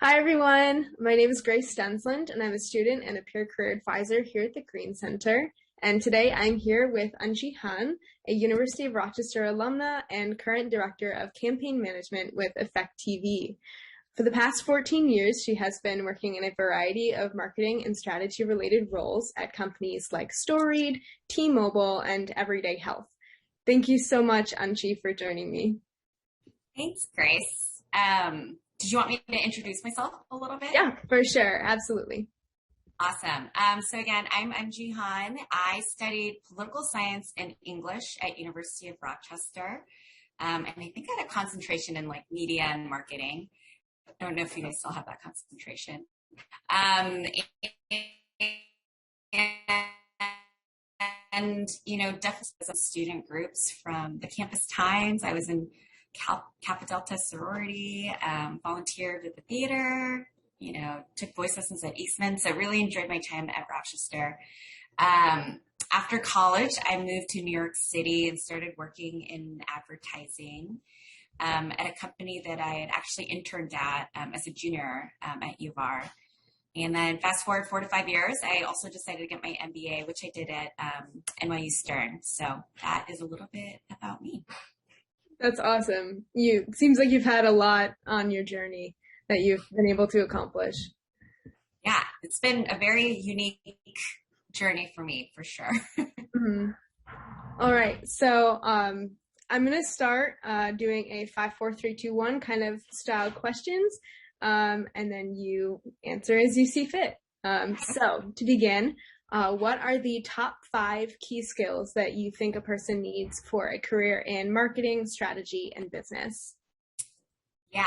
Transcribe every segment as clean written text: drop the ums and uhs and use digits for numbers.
Hi, everyone. My name is Grace Stensland, and I'm a student and a peer career advisor here at the Green Center. And today I'm here with Eunji Han, a University of Rochester alumna and current director of campaign management with Effectv. For the past 14 years, she has been working in a variety of marketing and strategy related roles at companies like Storied, T-Mobile, and Everyday Health. Thank you so much, Eunji, for joining me. Thanks, Grace. Did you want me to introduce myself a little bit? Yeah, for sure. Absolutely. Awesome. So again, I'm Eunji Han. I studied political science and English at University of Rochester. And I think I had a concentration in like media and marketing. I don't know if you guys still have that concentration. Definitely some student groups from the Campus Times. I was in Kappa Delta sorority, volunteered at the theater, took voice lessons at Eastman. So really enjoyed my time at Rochester. After college, I moved to New York City and started working in advertising at a company that I had actually interned at as a junior at U of R. And then fast forward 4 to 5 years, I also decided to get my MBA, which I did at NYU Stern. So that is a little bit about me. That's awesome. Seems like you've had a lot on your journey that you've been able to accomplish. Yeah, it's been a very unique journey for me, for sure. Mm-hmm. All right, so I'm going to start doing a 5, 4, 3, 2, 1 kind of style questions, and then you answer as you see fit. So to begin, what are the top 5 key skills that you think a person needs for a career in marketing, strategy, and business? Yeah.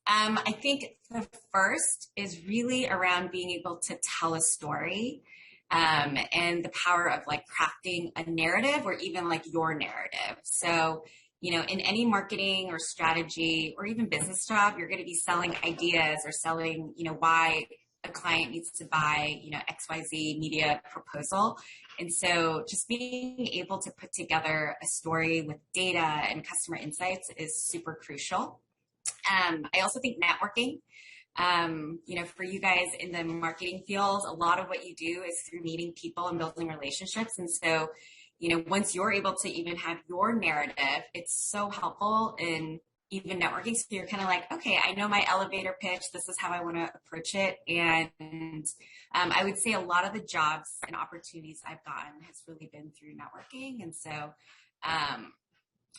I think the first is really around being able to tell a story, and the power of like crafting a narrative or even like your narrative. So, in any marketing or strategy or even business job, you're going to be selling ideas or selling, why a client needs to buy, XYZ media proposal. And so just being able to put together a story with data and customer insights is super crucial. I also think networking, for you guys in the marketing field, a lot of what you do is through meeting people and building relationships. And so, once you're able to even have your narrative, it's so helpful in even networking. So you're kind of like, okay, I know my elevator pitch. This is how I want to approach it. And I would say a lot of the jobs and opportunities I've gotten has really been through networking. And so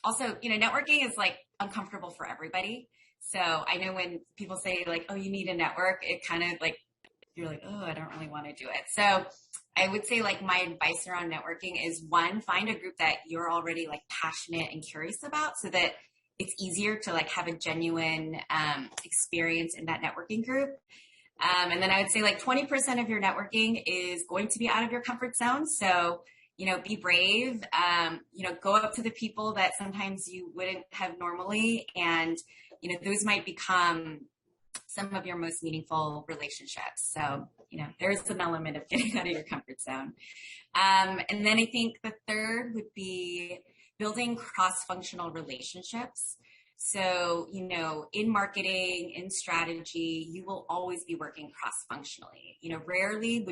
also, networking is like uncomfortable for everybody. So I know when people say like, oh, you need a network, it kind of like, you're like, oh, I don't really want to do it. So I would say like my advice around networking is 1, find a group that you're already like passionate and curious about so that it's easier to like have a genuine experience in that networking group. And then I would say like 20% of your networking is going to be out of your comfort zone. So, be brave, go up to the people that sometimes you wouldn't have normally. And, those might become some of your most meaningful relationships. So, there's an element of getting out of your comfort zone. And then I think the third would be building cross-functional relationships. So, in marketing, in strategy, you will always be working cross-functionally. Rarely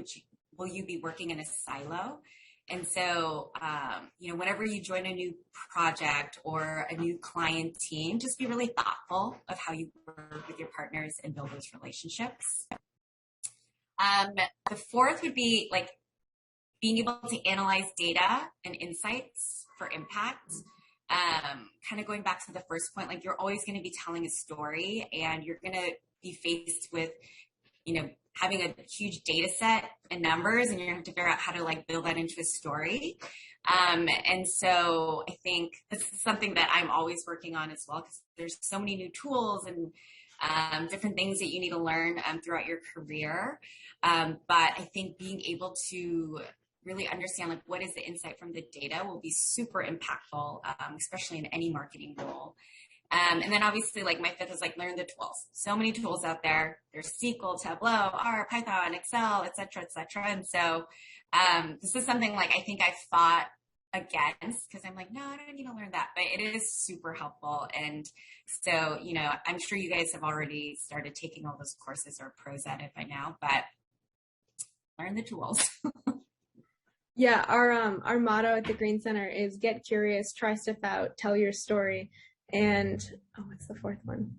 will you be working in a silo. And so, whenever you join a new project or a new client team, just be really thoughtful of how you work with your partners and build those relationships. The fourth would be like being able to analyze data and insights for impact. Kind of going back to the first point, like you're always going to be telling a story and you're going to be faced with, having a huge data set and numbers, and you're going to have to figure out how to like build that into a story. And so I think this is something that I'm always working on as well, because there's so many new tools and different things that you need to learn throughout your career. But I think being able to really understand like what is the insight from the data will be super impactful, especially in any marketing role. And then obviously like my fifth is like learn the tools. So many tools out there. There's SQL, Tableau, R, Python, Excel, et cetera, et cetera. And so this is something like I think I've thought against, because I'm like, no, I don't need to learn that, but it is super helpful. And so, I'm sure you guys have already started taking all those courses or pros at it by now, but learn the tools. Yeah, our motto at the Green Center is get curious, try stuff out, tell your story, and what's the fourth one?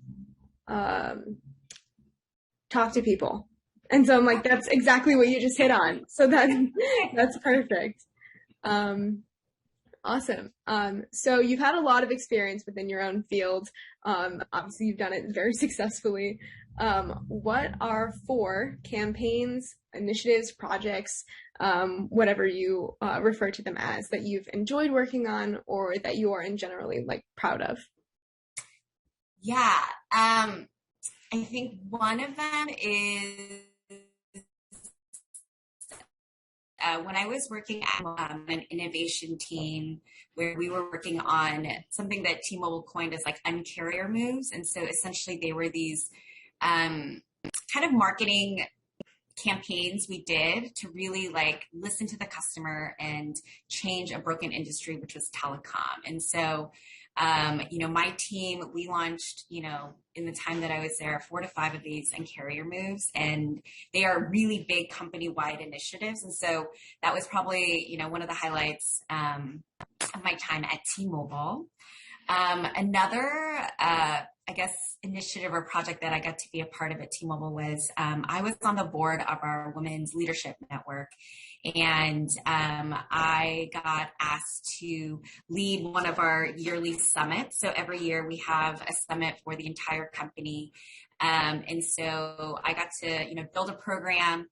Talk to people. And so I'm like, that's exactly what you just hit on. So that's perfect. Awesome. So you've had a lot of experience within your own field. Obviously you've done it very successfully. What are 4 campaigns, initiatives, projects, whatever you refer to them as, that you've enjoyed working on or that you are in generally like proud of? Yeah. I think one of them is when I was working at an innovation team where we were working on something that T-Mobile coined as like uncarrier moves. And so essentially they were these kind of marketing campaigns we did to really like listen to the customer and change a broken industry, which was telecom. And so, my team, we launched, in the time that I was there, 4 to 5 of these and carrier moves, and they are really big company-wide initiatives. And so that was probably, one of the highlights of my time at T-Mobile. Another, I guess, initiative or project that I got to be a part of at T-Mobile was I was on the board of our Women's Leadership Network, and I got asked to lead one of our yearly summits. So every year we have a summit for the entire company, and so I got to build a program.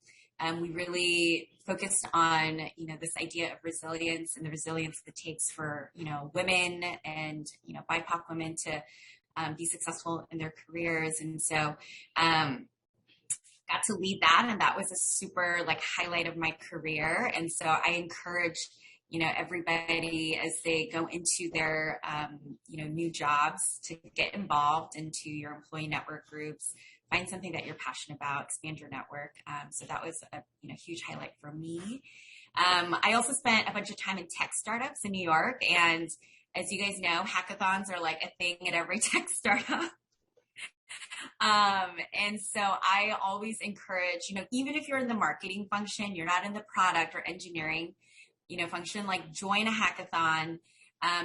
We really focused on, this idea of resilience and the resilience it takes for, women and, BIPOC women to be successful in their careers. And so got to lead that. And that was a super highlight of my career. And so I encourage, everybody as they go into their, new jobs to get involved into your employee network groups. Find something that you're passionate about, expand your network. So that was a huge highlight for me. I also spent a bunch of time in tech startups in New York. And as you guys know, hackathons are like a thing at every tech startup. And so I always encourage, even if you're in the marketing function, you're not in the product or engineering, function, join a hackathon.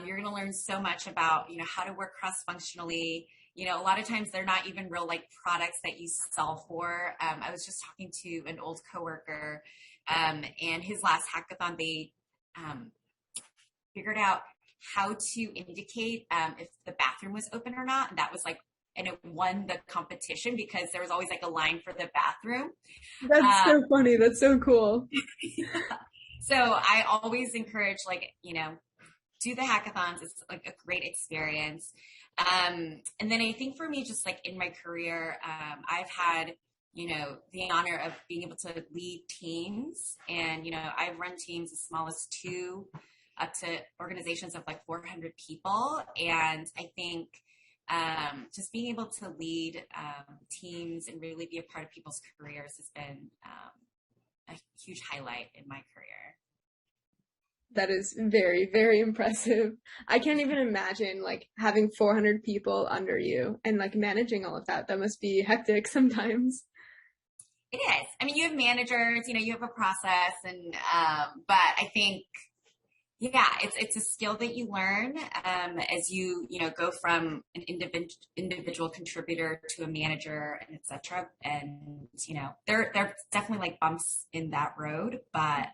You're going to learn so much about, how to work cross-functionally. A lot of times they're not even real products that you sell for. I was just talking to an old coworker, and his last hackathon, they figured out how to indicate if the bathroom was open or not. And that was and it won the competition because there was always a line for the bathroom. That's so funny. That's so cool. So I always encourage, do the hackathons. It's a great experience. And then I think for me, just in my career, I've had, the honor of being able to lead teams, and, I've run teams as small as 2 up to organizations of 400 people. And I think just being able to lead teams and really be a part of people's careers has been a huge highlight in my career. That is very, very impressive. I can't even imagine having 400 people under you and managing all of that. That must be hectic sometimes. It is. I mean, you have managers, you have a process, and but I think, it's a skill that you learn as you go from an individual contributor to a manager, and etc. And there definitely bumps in that road, but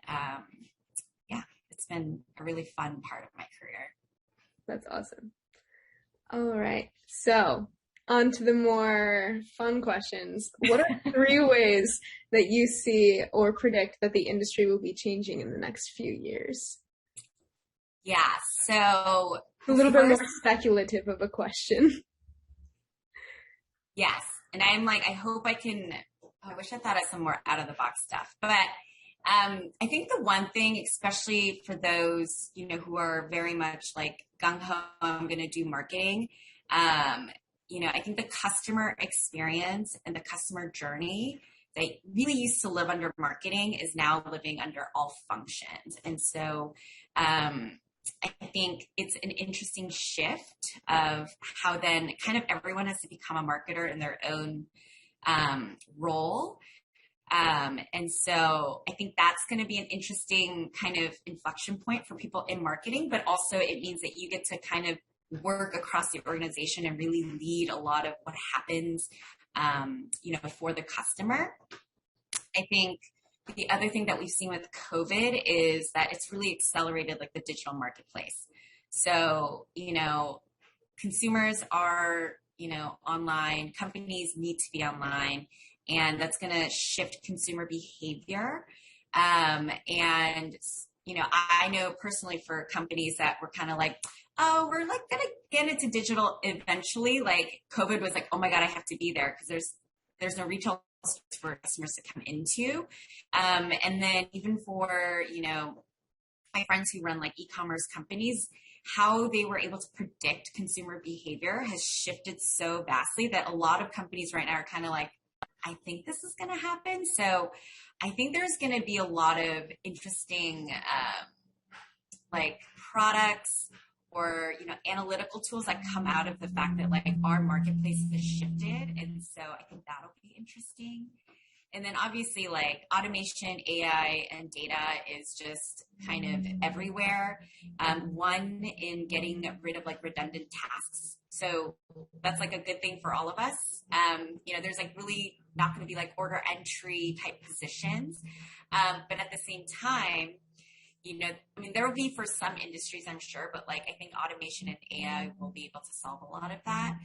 it's been a really fun part of my career. That's awesome. All right. So on to the more fun questions. What are 3 ways that you see or predict that the industry will be changing in the next few years? Yeah. So a little bit more speculative of a question. Yes. And I'm I hope I wish I thought of some more out of the box stuff, but I think the one thing, especially for those, who are very much gung-ho, I'm going to do marketing. I think the customer experience and the customer journey that really used to live under marketing is now living under all functions. And so, I think it's an interesting shift of how then kind of everyone has to become a marketer in their own role. And so I think that's going to be an interesting kind of inflection point for people in marketing, but also it means that you get to kind of work across the organization and really lead a lot of what happens, for the customer. I think the other thing that we've seen with COVID is that it's really accelerated like the digital marketplace. So, consumers are, online, companies need to be online, and that's going to shift consumer behavior. I know personally for companies that were kind of like, oh, we're like going to get into digital eventually. Like COVID was like, oh my God, I have to be there because there's no retail for customers to come into. And then even for, my friends who run like e-commerce companies, how they were able to predict consumer behavior has shifted so vastly that a lot of companies right now are kind of like, I think this is going to happen. So I think there's going to be a lot of interesting like products or, analytical tools that come out of the fact that like our marketplace has shifted. And so I think that'll be interesting. And then obviously like automation, AI, and data is just kind of everywhere. One, in getting rid of like redundant tasks. So that's like a good thing for all of us. There's like really not going to be like order entry type positions. But at the same time, there will be for some industries, I'm sure, but like I think automation and AI will be able to solve a lot of that.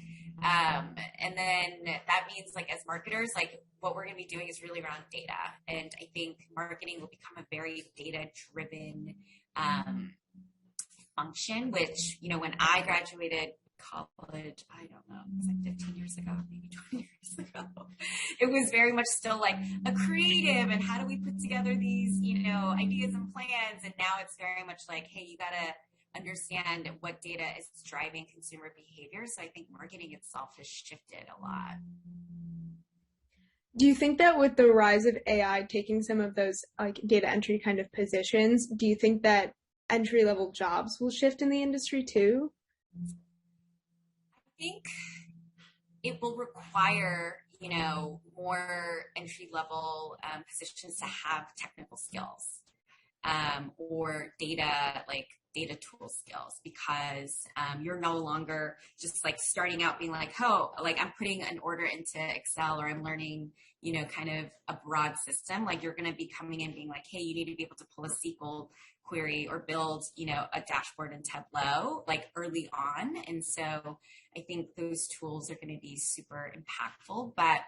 And then that means like as marketers, like what we're going to be doing is really around data. And I think marketing will become a very data driven function, which, when I graduated college, I don't know, it was like 15 years ago, maybe 20 years ago. It was very much still like a creative and how do we put together these, ideas and plans. And now it's very much like, hey, you got to understand what data is driving consumer behavior. So I think marketing itself has shifted a lot. Do you think that with the rise of AI taking some of those like data entry kind of positions, do you think that entry-level jobs will shift in the industry too? I think it will require, more entry-level positions to have technical skills or data tool skills, because you're no longer just like starting out being like, oh, like I'm putting an order into Excel or I'm learning, kind of a broad system. Like you're going to be coming in being like, hey, you need to be able to pull a SQL query or build, a dashboard in Tableau like early on. And so I think those tools are going to be super impactful. But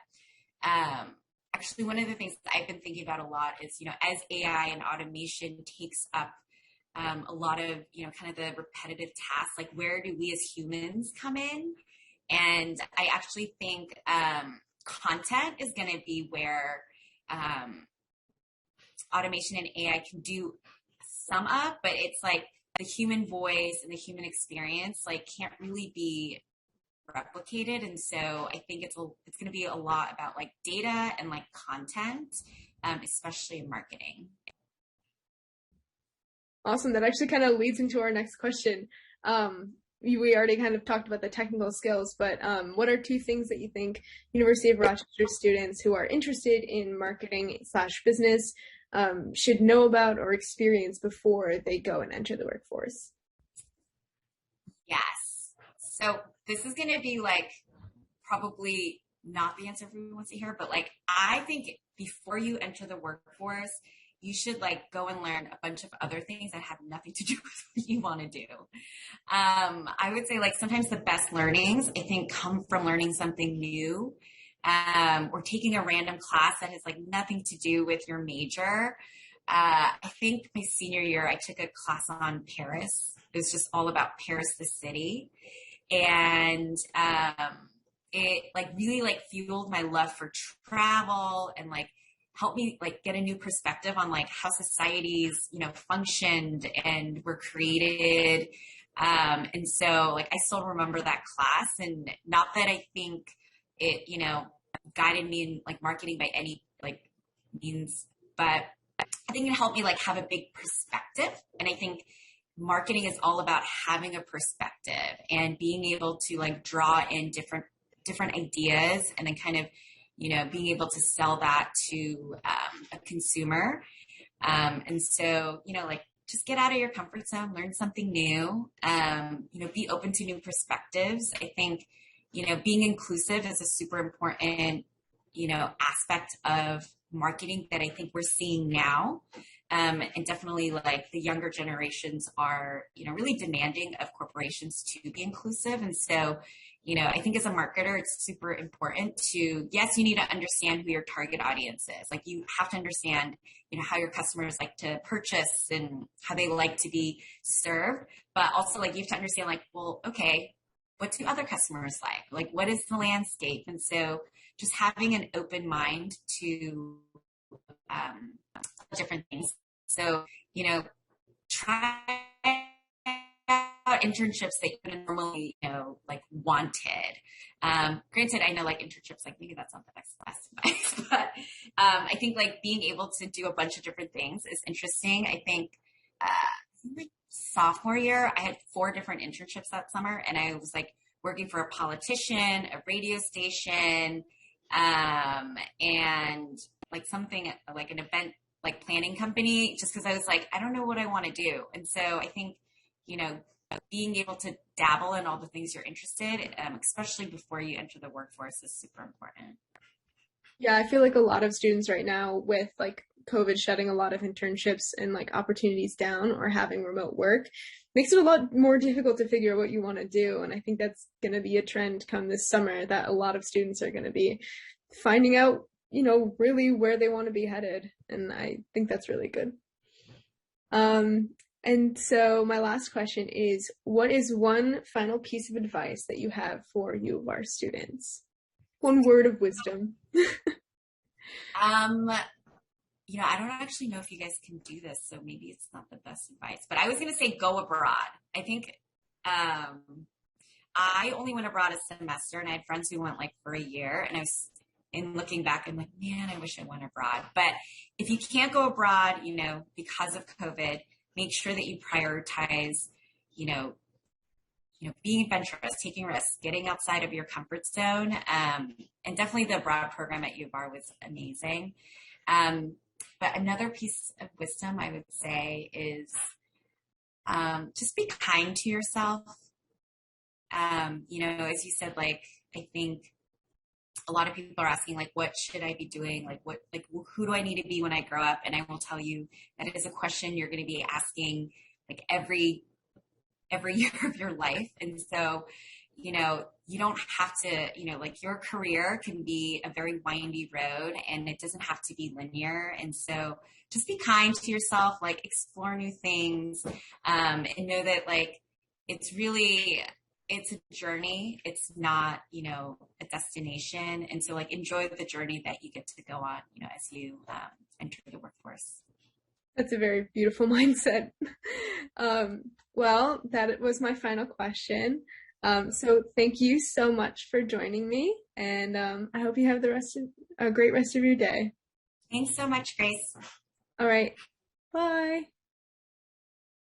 actually, one of the things that I've been thinking about a lot is, as AI and automation takes up a lot of, kind of the repetitive tasks, like where do we as humans come in? And I actually think content is going to be where automation and AI can do some up, but it's like the human voice and the human experience like can't really be replicated. And so I think it's going to be a lot about like data and like content, especially in marketing. Awesome. That actually kind of leads into our next question. We already kind of talked about the technical skills, but what are two things that you think University of Rochester students who are interested in marketing/business should know about or experience before they go and enter the workforce? Yes. So this is going to be like probably not the answer everyone wants to hear, but like I think before you enter the workforce, you should like go and learn a bunch of other things that have nothing to do with what you want to do. I would say like sometimes the best learnings, I think, come from learning something new, or taking a random class that has like nothing to do with your major. I think my senior year, I took a class on Paris. It was just all about Paris, the city. And it like really like fueled my love for travel and like helped me like get a new perspective on like how societies, functioned and were created. And so like I still remember that class, and not that I think it, guided me in like marketing by any like means, but I think it helped me like have a big perspective. And I think marketing is all about having a perspective and being able to like draw in different ideas and then kind of, being able to sell that to a consumer. And so, like just get out of your comfort zone, learn something new, be open to new perspectives. I think, being inclusive is a super important, aspect of marketing that I think we're seeing now. And definitely like the younger generations are, really demanding of corporations to be inclusive. And so, I think as a marketer, it's super important to, yes, you need to understand who your target audience is. Like you have to understand, how your customers like to purchase and how they like to be served. But also like you have to understand like, well, okay, what do other customers like? Like what is the landscape? And so just having an open mind to different things. So, try out internships that you would normally, like wanted. Granted, I know like internships, like maybe that's not the best advice, but I think like being able to do a bunch of different things is interesting. I think like sophomore year, I had 4 different internships that summer, and I was like working for a politician, a radio station, and like something like an event like planning company, just because I was like, I don't know what I want to do. And so I think, being able to dabble in all the things you're interested in, especially before you enter the workforce, is super important. Yeah, I feel like a lot of students right now with like COVID shutting a lot of internships and like opportunities down or having remote work makes it a lot more difficult to figure out what you want to do. And I think that's going to be a trend come this summer that a lot of students are going to be finding out, really where they want to be headed. And I think that's really good. And so my last question is, what is one final piece of advice that you have for U of R students? One word of wisdom. I don't actually know if you guys can do this, so maybe it's not the best advice, but I was going to say go abroad. I think I only went abroad a semester, and I had friends who went like for a year, and looking back, I'm like, man, I wish I went abroad. But if you can't go abroad, because of COVID, make sure that you prioritize, being adventurous, taking risks, getting outside of your comfort zone. And definitely the abroad program at U of R was amazing. But another piece of wisdom I would say is just be kind to yourself. As you said, like, I think a lot of people are asking, like, what should I be doing? Who do I need to be when I grow up? And I will tell you that is a question you're going to be asking like every year of your life. And so, you don't have to, like your career can be a very windy road and it doesn't have to be linear. And so just be kind to yourself, like explore new things, and know that like, it's a journey. It's not, a destination. And so like, enjoy the journey that you get to go on, as you enter the workforce. That's a very beautiful mindset. Well, that was my final question. So thank you so much for joining me, and I hope you have a great rest of your day. Thanks so much, Grace. All right. Bye.